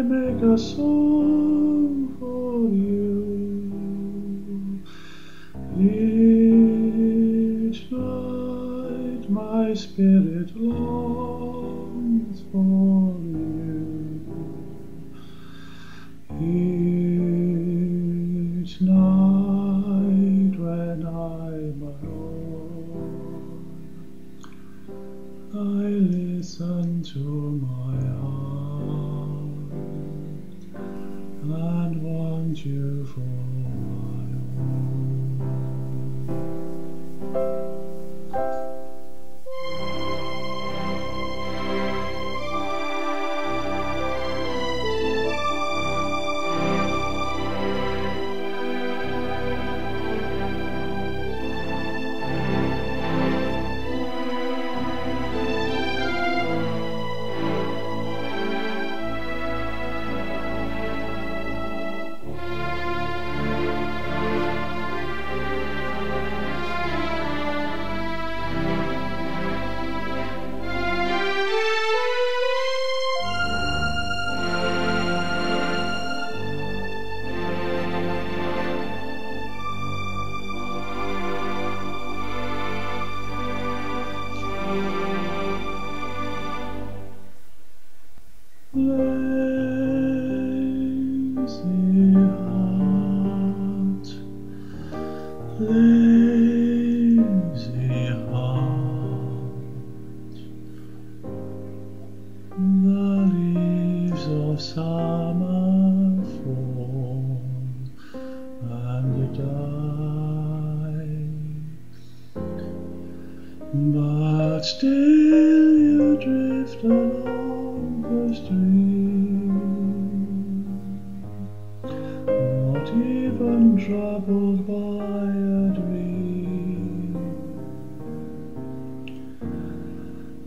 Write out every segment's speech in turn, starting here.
make a song for you. Each night my spirit longs for you. Each night when I'm alone, I listen to my heart and want you for my own. Lazy heart, lazy heart, the leaves of summer fall and die, but still you drift along the stream, not even troubled by a dream.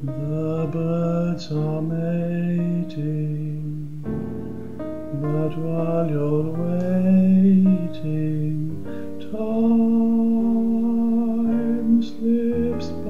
The birds are mating, but while you're waiting, time slips by.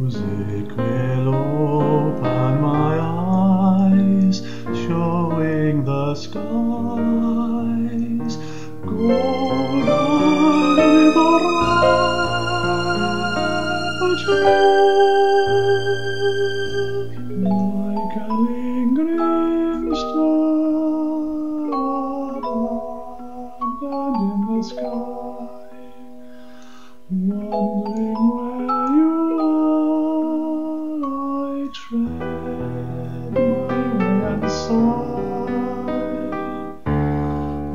Music will open my eyes, showing the skies, golden with rapture, like a lingering star abandoned in the sky, wondering where you tread my way and sigh.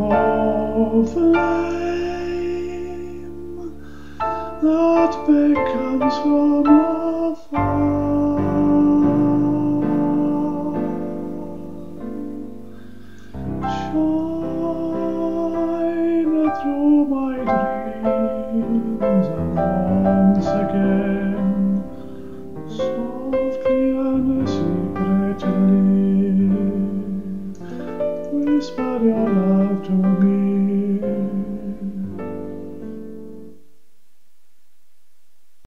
Oh, flame that beckons from afar, shine through my dreams and once again, softly and secretly, whisper your love to me.